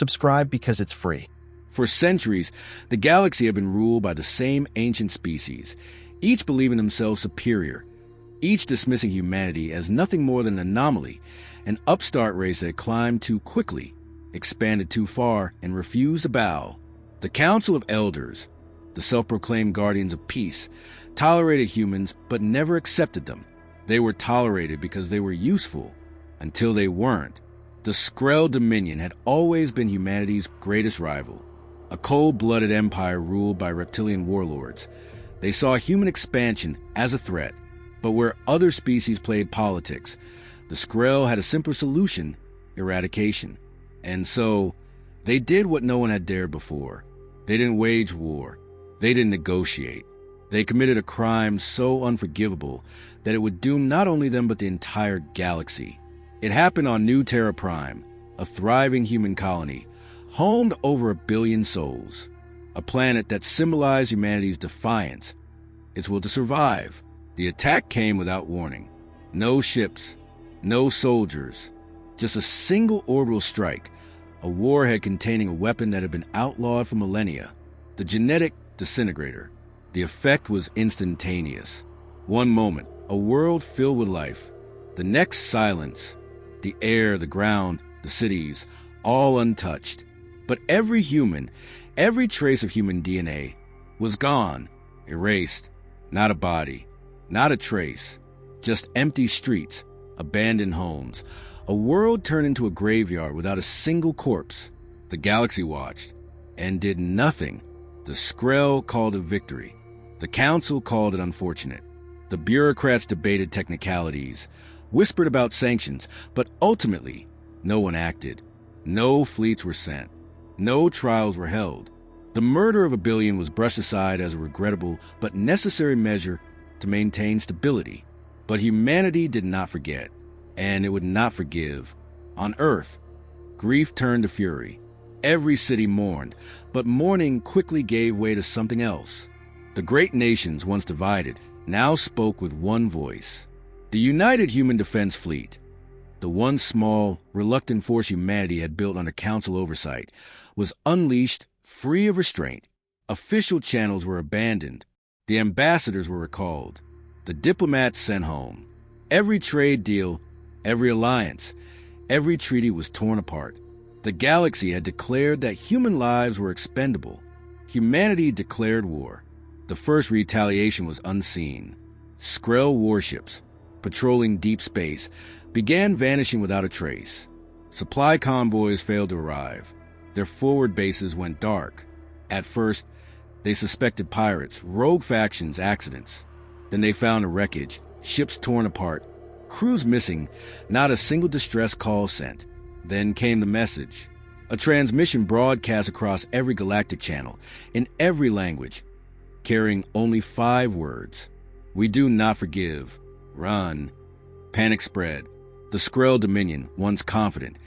Subscribe because it's free. For centuries, the galaxy had been ruled by the same ancient species, each believing themselves superior, each dismissing humanity as nothing more than an anomaly, an upstart race that had climbed too quickly, expanded too far, and refused to bow. The Council of Elders, the self-proclaimed guardians of peace, tolerated humans but never accepted them. They were tolerated because they were useful, until they weren't. The Skrell Dominion had always been humanity's greatest rival, a cold-blooded empire ruled by reptilian warlords. They saw human expansion as a threat, but where other species played politics, the Skrell had a simpler solution: eradication. And so, they did what no one had dared before. They didn't wage war. They didn't negotiate. They committed a crime so unforgivable that it would doom not only them but the entire galaxy. It happened on New Terra Prime, a thriving human colony, home to over 1 billion souls, a planet that symbolized humanity's defiance, its will to survive. The attack came without warning. No ships, no soldiers, just a single orbital strike, a warhead containing a weapon that had been outlawed for millennia, the genetic disintegrator. The effect was instantaneous. One moment, a world filled with life. The next, silence. The air, the ground, the cities, all untouched. But every human, every trace of human DNA was gone, erased. Not a body, not a trace, just empty streets, abandoned homes. A world turned into a graveyard without a single corpse. The galaxy watched and did nothing. The Skrell called it victory. The Council called it unfortunate. The bureaucrats debated technicalities, whispered about sanctions, but ultimately, no one acted. No fleets were sent. No trials were held. The murder of 1 billion was brushed aside as a regrettable but necessary measure to maintain stability. But humanity did not forget, and it would not forgive. On Earth, grief turned to fury. Every city mourned, but mourning quickly gave way to something else. The great nations, once divided, now spoke with one voice. The United Human Defense Fleet, the one small, reluctant force humanity had built under council oversight, was unleashed, free of restraint. Official channels were abandoned. The ambassadors were recalled. The diplomats sent home. Every trade deal, every alliance, every treaty was torn apart. The galaxy had declared that human lives were expendable. Humanity declared war. The first retaliation was unseen. Skrell warships, patrolling deep space, began vanishing without a trace. Supply convoys failed to arrive. Their forward bases went dark. At first, they suspected pirates, rogue factions, accidents. Then they found the wreckage, ships torn apart, crews missing, not a single distress call sent. Then came the message. A transmission broadcast across every galactic channel, in every language, carrying only 5 words. We do not forgive. Run. Panic spread. The Skrell Dominion, once confident,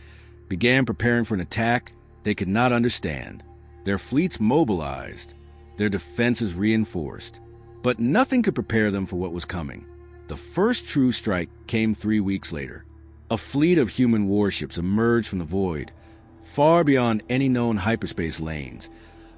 began preparing for an attack they could not understand. Their fleets mobilized, their defenses reinforced. But nothing could prepare them for what was coming. The first true strike came 3 weeks later. A fleet of human warships emerged from the void, far beyond any known hyperspace lanes,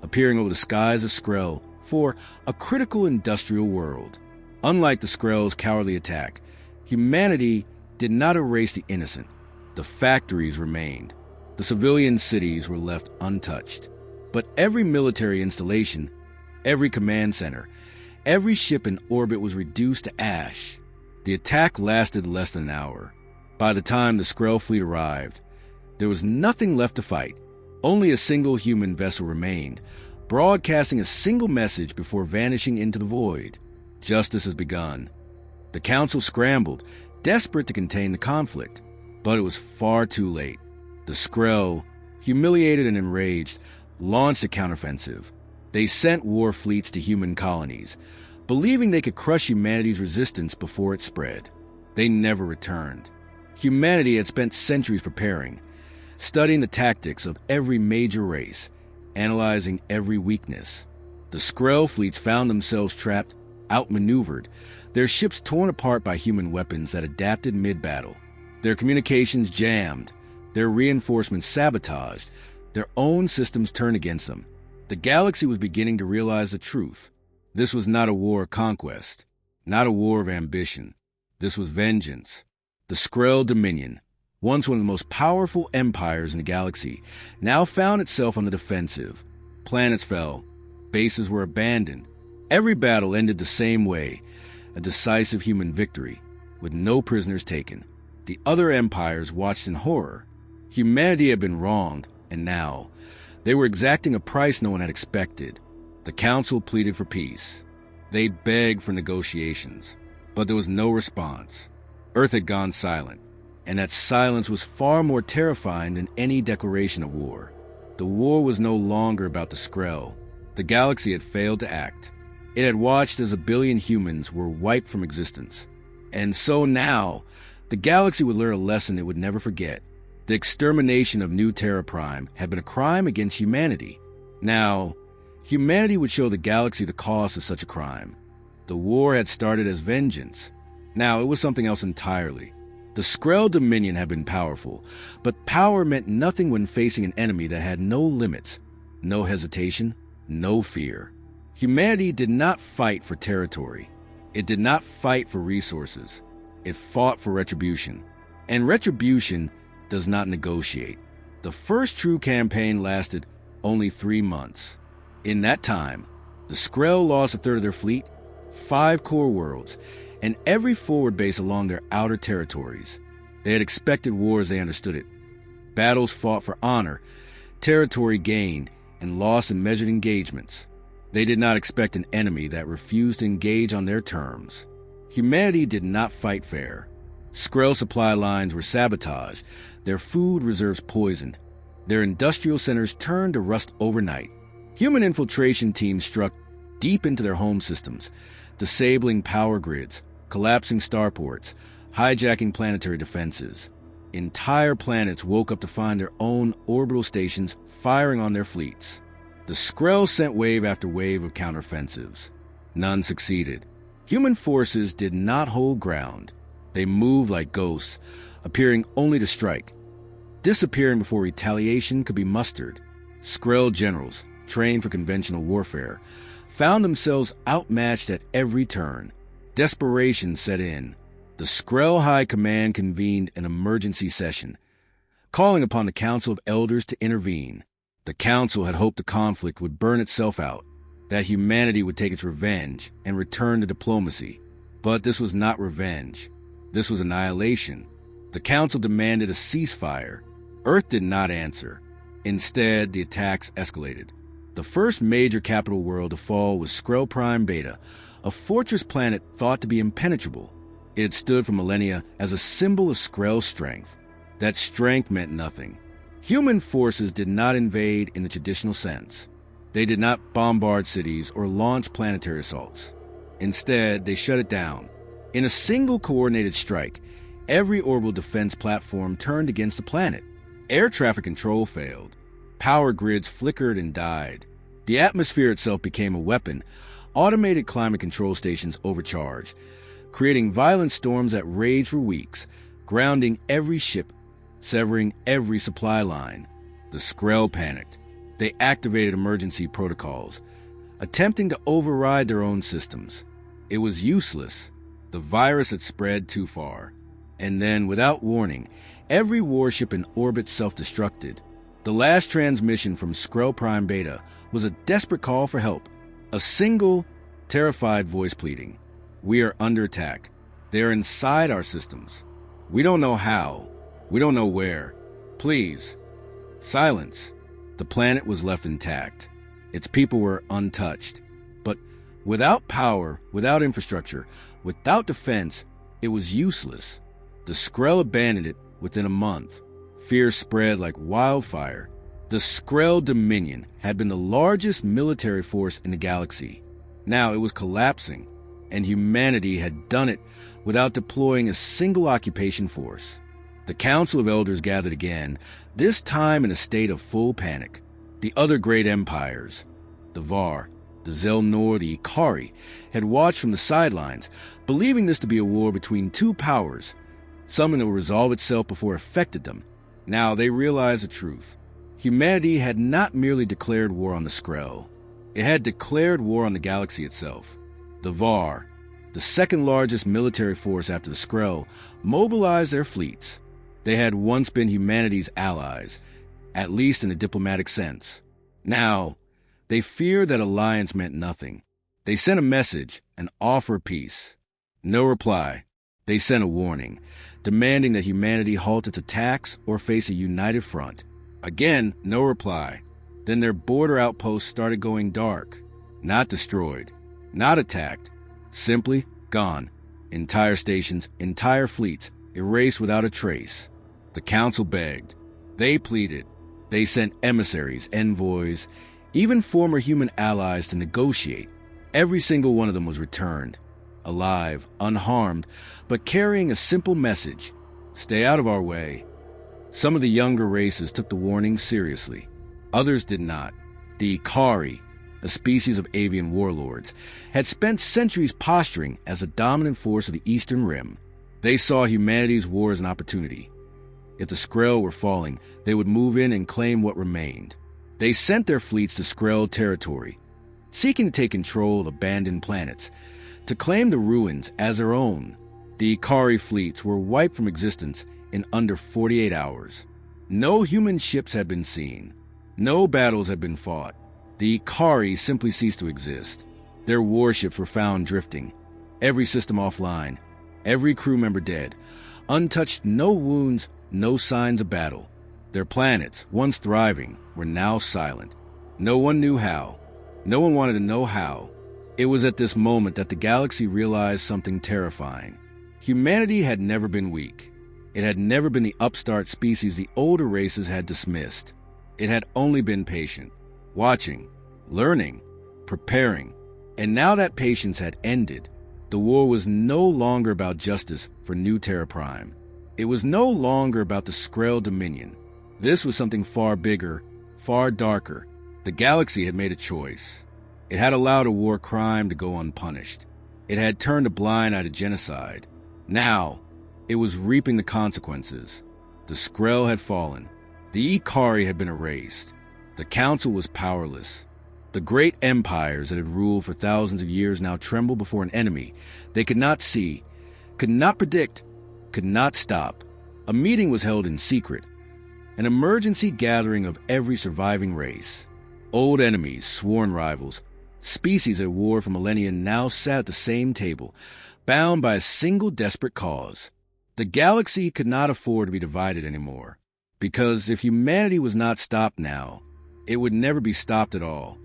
appearing over the skies of Skrell for a critical industrial world. Unlike the Skrell's cowardly attack, humanity did not erase the innocent. The factories remained. The civilian cities were left untouched. But every military installation, every command center, every ship in orbit was reduced to ash. The attack lasted less than an hour. By the time the Skrell fleet arrived, there was nothing left to fight. Only a single human vessel remained, broadcasting a single message before vanishing into the void. Justice has begun. The Council scrambled, desperate to contain the conflict, but it was far too late. The Skrell, humiliated and enraged, launched a counteroffensive. They sent war fleets to human colonies, believing they could crush humanity's resistance before it spread. They never returned. Humanity had spent centuries preparing, studying the tactics of every major race, analyzing every weakness. The Skrell fleets found themselves trapped, outmaneuvered, their ships torn apart by human weapons that adapted mid-battle, their communications jammed, their reinforcements sabotaged, their own systems turned against them. The galaxy was beginning to realize the truth. This was not a war of conquest, not a war of ambition. This was vengeance. The Skrull Dominion, once one of the most powerful empires in the galaxy, now found itself on the defensive. Planets fell. Bases were abandoned. Every battle ended the same way, a decisive human victory, with no prisoners taken. The other empires watched in horror. Humanity had been wronged, and now they were exacting a price no one had expected. The Council pleaded for peace. They begged for negotiations, but there was no response. Earth had gone silent, and that silence was far more terrifying than any declaration of war. The war was no longer about the Skrull. The galaxy had failed to act. It had watched as 1 billion humans were wiped from existence. And so now, the galaxy would learn a lesson it would never forget. The extermination of New Terra Prime had been a crime against humanity. Now, humanity would show the galaxy the cost of such a crime. The war had started as vengeance. Now, it was something else entirely. The Skrull Dominion had been powerful, but power meant nothing when facing an enemy that had no limits, no hesitation, no fear. Humanity did not fight for territory. It did not fight for resources. It fought for retribution. And retribution does not negotiate. The first true campaign lasted only 3 months. In that time, the Skrull lost a third of their fleet, 5 core worlds, and every forward base along their outer territories. They had expected war as they understood it. Battles fought for honor, territory gained, and loss in measured engagements. They did not expect an enemy that refused to engage on their terms. Humanity did not fight fair. Skrull supply lines were sabotaged, their food reserves poisoned, their industrial centers turned to rust overnight. Human infiltration teams struck deep into their home systems, disabling power grids, collapsing starports, hijacking planetary defenses. Entire planets woke up to find their own orbital stations firing on their fleets. The Skrull sent wave after wave of counteroffensives. None succeeded. Human forces did not hold ground. They moved like ghosts, appearing only to strike, disappearing before retaliation could be mustered. Skrull generals, trained for conventional warfare, found themselves outmatched at every turn. Desperation set in. The Skrull High Command convened an emergency session, calling upon the Council of Elders to intervene. The Council had hoped the conflict would burn itself out, that humanity would take its revenge and return to diplomacy. But this was not revenge. This was annihilation. The Council demanded a ceasefire. Earth did not answer. Instead, the attacks escalated. The first major capital world to fall was Skrull Prime Beta, a fortress planet thought to be impenetrable. It had stood for millennia as a symbol of Skrull strength. That strength meant nothing. Human forces did not invade in the traditional sense. They did not bombard cities or launch planetary assaults. Instead, they shut it down. In a single coordinated strike, every orbital defense platform turned against the planet. Air traffic control failed. Power grids flickered and died. The atmosphere itself became a weapon. Automated climate control stations overcharged, creating violent storms that raged for weeks, grounding every ship, severing every supply line. The Skrull panicked. They activated emergency protocols, attempting to override their own systems. It was useless. The virus had spread too far. And then, without warning, every warship in orbit self-destructed. The last transmission from Skrull Prime Beta was a desperate call for help. A single, terrified voice pleading, "We are under attack. They are inside our systems. We don't know how. We don't know where. Please." Silence. The planet was left intact. Its people were untouched. But without power, without infrastructure, without defense, it was useless. The Skrull abandoned it within a month. Fear spread like wildfire. The Skrull Dominion had been the largest military force in the galaxy. Now it was collapsing, and humanity had done it without deploying a single occupation force. The Council of Elders gathered again, this time in a state of full panic. The other great empires, the Var, the Zelnor, the Ikari, had watched from the sidelines, believing this to be a war between two powers, something that would resolve itself before it affected them. Now they realized the truth. Humanity had not merely declared war on the Skrull. It had declared war on the galaxy itself. The Var, the second largest military force after the Skrull, mobilized their fleets. They had once been humanity's allies, at least in a diplomatic sense. Now, they feared that alliance meant nothing. They sent a message, an offer of peace. No reply. They sent a warning, demanding that humanity halt its attacks or face a united front. Again, no reply. Then their border outposts started going dark. Not destroyed, not attacked, simply gone. Entire stations, entire fleets, erased without a trace. The council begged. They pleaded. They sent emissaries, envoys, even former human allies to negotiate. Every single one of them was returned, alive, unharmed, but carrying a simple message: stay out of our way. Some of the younger races took the warning seriously. Others did not. The Ikari, a species of avian warlords, had spent centuries posturing as a dominant force of the Eastern Rim. They saw humanity's war as an opportunity. If the Skrull were falling, they would move in and claim what remained. They sent their fleets to Skrull territory, seeking to take control of abandoned planets, to claim the ruins as their own. The Ikari fleets were wiped from existence in under 48 hours. No human ships had been seen. No battles had been fought. The Ikari simply ceased to exist. Their warships were found drifting, every system offline, every crew member dead, untouched, no wounds, no signs of battle. Their planets, once thriving, were now silent. No one knew how. No one wanted to know how. It was at this moment that the galaxy realized something terrifying. Humanity had never been weak. It had never been the upstart species the older races had dismissed. It had only been patient, watching, learning, preparing. And now that patience had ended, the war was no longer about justice for New Terra Prime. It was no longer about the Skrull Dominion. This was something far bigger, far darker. The galaxy had made a choice. It had allowed a war crime to go unpunished. It had turned a blind eye to genocide. Now, it was reaping the consequences. The Skrull had fallen. The Ikari had been erased. The Council was powerless. The great empires that had ruled for thousands of years now trembled before an enemy they could not see, could not predict, could not stop. A meeting was held in secret, an emergency gathering of every surviving race. Old enemies, sworn rivals, species at war for millennia now sat at the same table, bound by a single desperate cause. The galaxy could not afford to be divided anymore, because if humanity was not stopped now, it would never be stopped at all.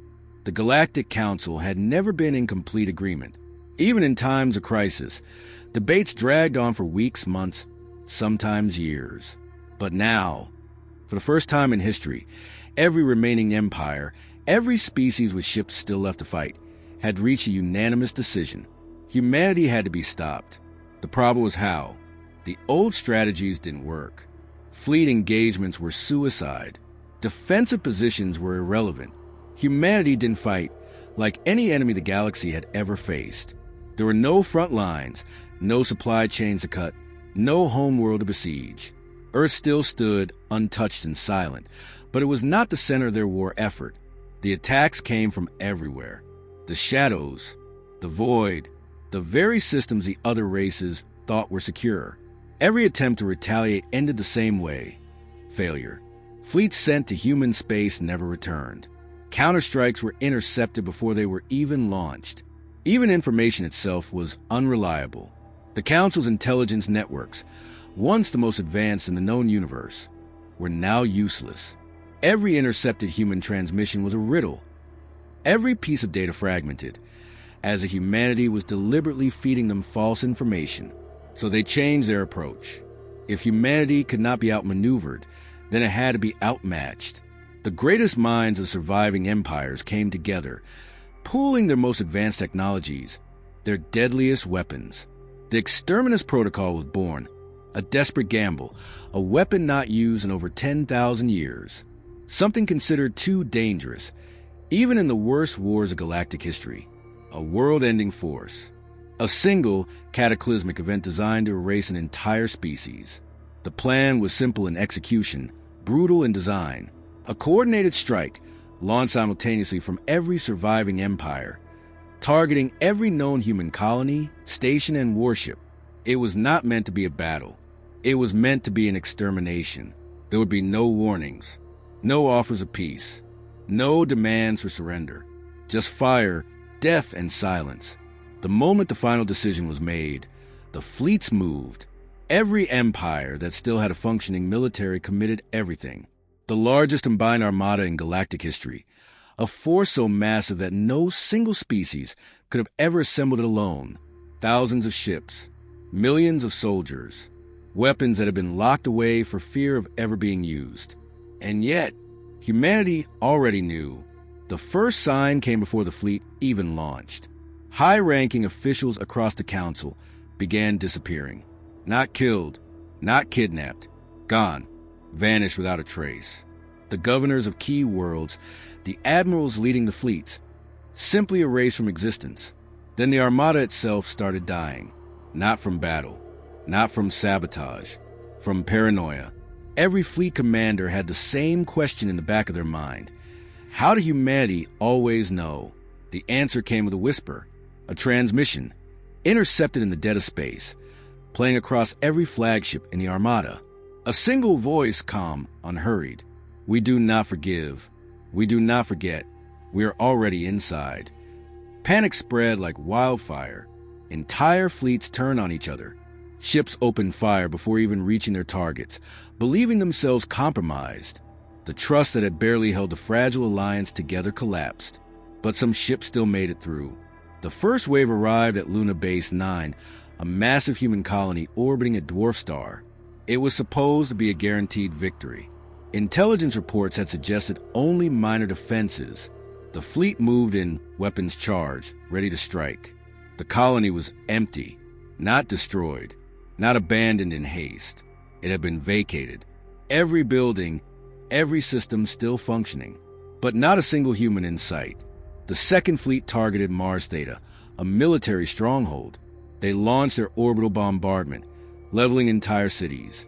The Galactic Council had never been in complete agreement. Even in times of crisis, debates dragged on for weeks, months, sometimes years. But now, for the first time in history, every remaining empire, every species with ships still left to fight, had reached a unanimous decision. Humanity had to be stopped. The problem was how. The old strategies didn't work. Fleet engagements were suicide. Defensive positions were irrelevant. Humanity didn't fight like any enemy the galaxy had ever faced. There were no front lines, no supply chains to cut, no homeworld to besiege. Earth still stood untouched and silent, but it was not the center of their war effort. The attacks came from everywhere. The shadows, the void, the very systems the other races thought were secure. Every attempt to retaliate ended the same way: failure. Fleets sent to human space never returned. Counterstrikes were intercepted before they were even launched. Even information itself was unreliable. The Council's intelligence networks, once the most advanced in the known universe, were now useless. Every intercepted human transmission was a riddle. Every piece of data fragmented, as if humanity was deliberately feeding them false information. So they changed their approach. If humanity could not be outmaneuvered, then it had to be outmatched. The greatest minds of surviving empires came together, pooling their most advanced technologies, their deadliest weapons. The Exterminus Protocol was born, a desperate gamble, a weapon not used in over 10,000 years. Something considered too dangerous, even in the worst wars of galactic history. A world-ending force. A single, cataclysmic event designed to erase an entire species. The plan was simple in execution, brutal in design. A coordinated strike, launched simultaneously from every surviving empire, targeting every known human colony, station, and warship. It was not meant to be a battle. It was meant to be an extermination. There would be no warnings, no offers of peace, no demands for surrender. Just fire, death, and silence. The moment the final decision was made, the fleets moved. Every empire that still had a functioning military committed everything. The largest combined armada in galactic history, a force so massive that no single species could have ever assembled it alone. Thousands of ships, millions of soldiers, weapons that had been locked away for fear of ever being used. And yet, humanity already knew. The first sign came before the fleet even launched. High-ranking officials across the council began disappearing. Not killed, not kidnapped, gone, vanished without a trace. The governors of key worlds, the admirals leading the fleets, simply erased from existence. Then the armada itself started dying. Not from battle, not from sabotage, from paranoia. Every fleet commander had the same question in the back of their mind. How did humanity always know? The answer came with a whisper, a transmission, intercepted in the dead of space, playing across every flagship in the armada. A single voice, calm, unhurried. We do not forgive. We do not forget. We are already inside. Panic spread like wildfire. Entire fleets turned on each other. Ships opened fire before even reaching their targets, believing themselves compromised. The trust that had barely held the fragile alliance together collapsed. But some ships still made it through. The first wave arrived at Luna Base 9, a massive human colony orbiting a dwarf star. It was supposed to be a guaranteed victory. Intelligence reports had suggested only minor defenses. The fleet moved in, weapons charged, ready to strike. The colony was empty, not destroyed, not abandoned in haste. It had been vacated. Every building, every system still functioning, but not a single human in sight. The second fleet targeted Mars Theta, a military stronghold. They launched their orbital bombardment, leveling entire cities,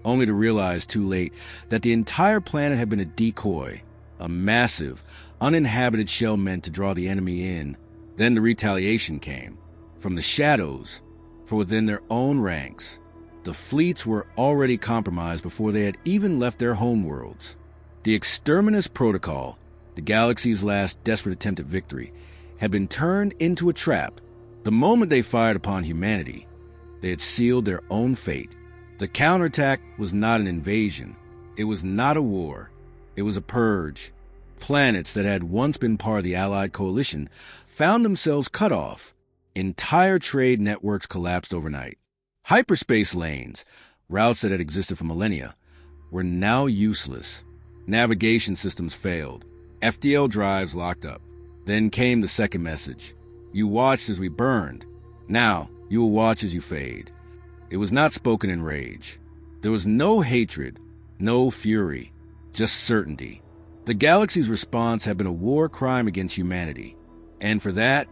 only to realize too late that the entire planet had been a decoy, a massive, uninhabited shell meant to draw the enemy in. Then the retaliation came, from the shadows, from within their own ranks. The fleets were already compromised before they had even left their homeworlds. The Exterminus Protocol, the galaxy's last desperate attempt at victory, had been turned into a trap. The moment they fired upon humanity, they had sealed their own fate. The counterattack was not an invasion. It was not a war. It was a purge. Planets that had once been part of the Allied coalition found themselves cut off. Entire trade networks collapsed overnight. Hyperspace lanes, routes that had existed for millennia, were now useless. Navigation systems failed. FTL drives locked up. Then came the second message. You watched as we burned. Now you will watch as you fade. It was not spoken in rage. There was no hatred, no fury, just certainty. The galaxy's response had been a war crime against humanity. And for that,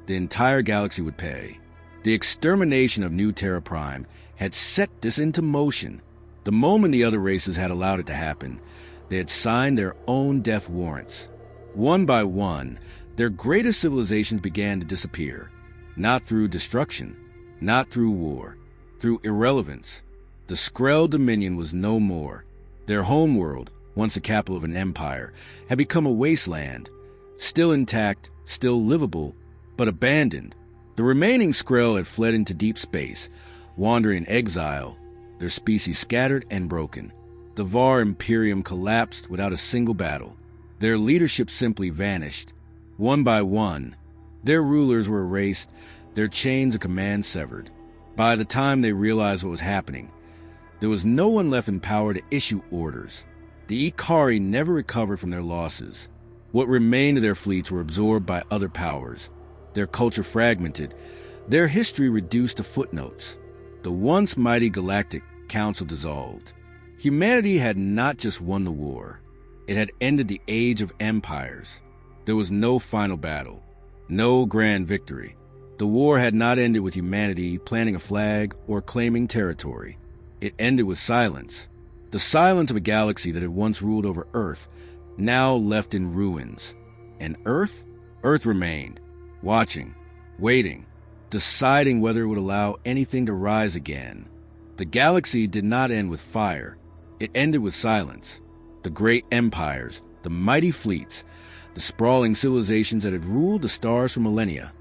the entire galaxy would pay. The extermination of New Terra Prime had set this into motion. The moment the other races had allowed it to happen, they had signed their own death warrants. One by one, their greatest civilizations began to disappear. Not through destruction, not through war, through irrelevance. The Skrell Dominion was no more. Their homeworld, once the capital of an empire, had become a wasteland. Still intact, still livable, but abandoned. The remaining Skrell had fled into deep space, wandering in exile, their species scattered and broken. The Var Imperium collapsed without a single battle. Their leadership simply vanished. One by one, their rulers were erased, their chains of command severed. By the time they realized what was happening, there was no one left in power to issue orders. The Ikari never recovered from their losses. What remained of their fleets were absorbed by other powers, their culture fragmented, their history reduced to footnotes. The once mighty Galactic Council dissolved. Humanity had not just won the war, it had ended the age of empires. There was no final battle, no grand victory. The war had not ended with humanity planting a flag or claiming territory. It ended with silence. The silence of a galaxy that had once ruled over Earth, now left in ruins. And Earth? Earth remained, watching, waiting, deciding whether it would allow anything to rise again. The galaxy did not end with fire. It ended with silence. The great empires, the mighty fleets, the sprawling civilizations that had ruled the stars for millennia,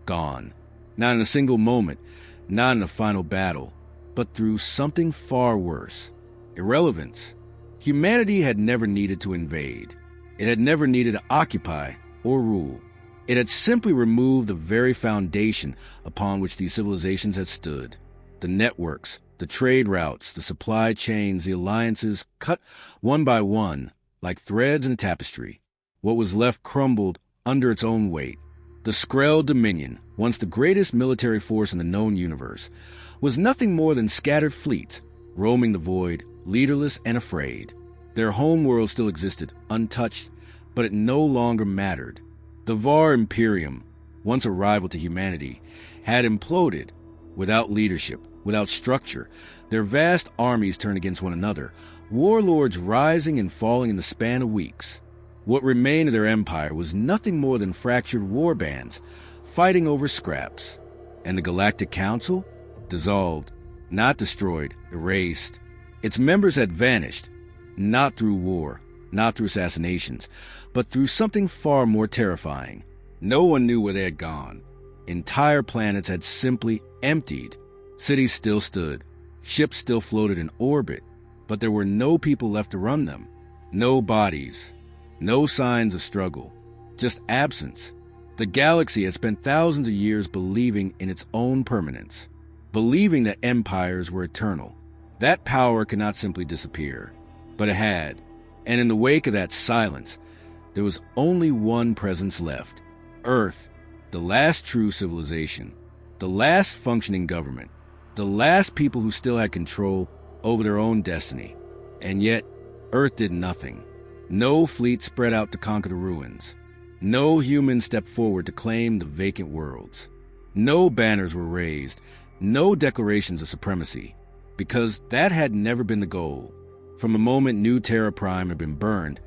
gone. Not in a single moment, not in a final battle, but through something far worse. Irrelevance. Humanity had never needed to invade. It had never needed to occupy or rule. It had simply removed the very foundation upon which these civilizations had stood. The networks, the trade routes, the supply chains, the alliances, cut one by one, like threads in a tapestry. What was left crumbled under its own weight. The Skrull Dominion, once the greatest military force in the known universe, was nothing more than scattered fleets, roaming the void, leaderless and afraid. Their homeworld still existed, untouched, but it no longer mattered. The Var Imperium, once a rival to humanity, had imploded. Without leadership, without structure, their vast armies turned against one another, warlords rising and falling in the span of weeks. What remained of their empire was nothing more than fractured war bands, fighting over scraps. And the Galactic Council? Dissolved, not destroyed, erased. Its members had vanished, not through war, not through assassinations, but through something far more terrifying. No one knew where they had gone. Entire planets had simply emptied. Cities still stood. Ships still floated in orbit, but there were no people left to run them. No bodies. No signs of struggle. Just absence. The galaxy had spent thousands of years believing in its own permanence, believing that empires were eternal. That power could not simply disappear, but it had. And in the wake of that silence, there was only one presence left. Earth, the last true civilization, the last functioning government, the last people who still had control over their own destiny. And yet, Earth did nothing. No fleet spread out to conquer the ruins. No human stepped forward to claim the vacant worlds. No banners were raised. No declarations of supremacy. Because that had never been the goal. From the moment New Terra Prime had been burned,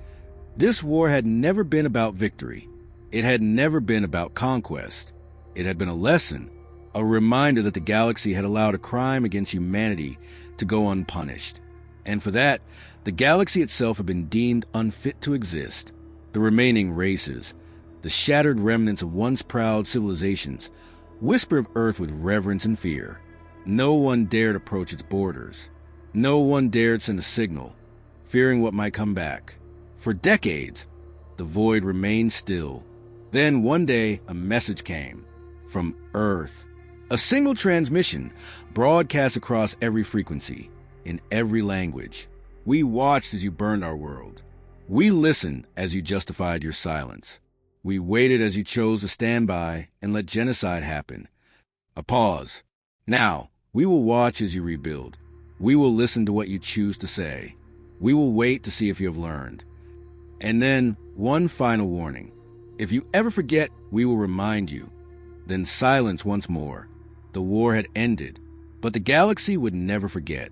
this war had never been about victory. It had never been about conquest. It had been a lesson, a reminder that the galaxy had allowed a crime against humanity to go unpunished. And for that, the galaxy itself had been deemed unfit to exist. The remaining races, the shattered remnants of once proud civilizations, whisper of Earth with reverence and fear. No one dared approach its borders. No one dared send a signal, fearing what might come back. For decades, the void remained still. Then one day, a message came from Earth. A single transmission broadcast across every frequency, in every language. We watched as you burned our world. We listened as you justified your silence. We waited as you chose to stand by and let genocide happen. A pause. Now, we will watch as you rebuild. We will listen to what you choose to say. We will wait to see if you have learned. And then, one final warning. If you ever forget, we will remind you. Then silence once more. The war had ended, but the galaxy would never forget.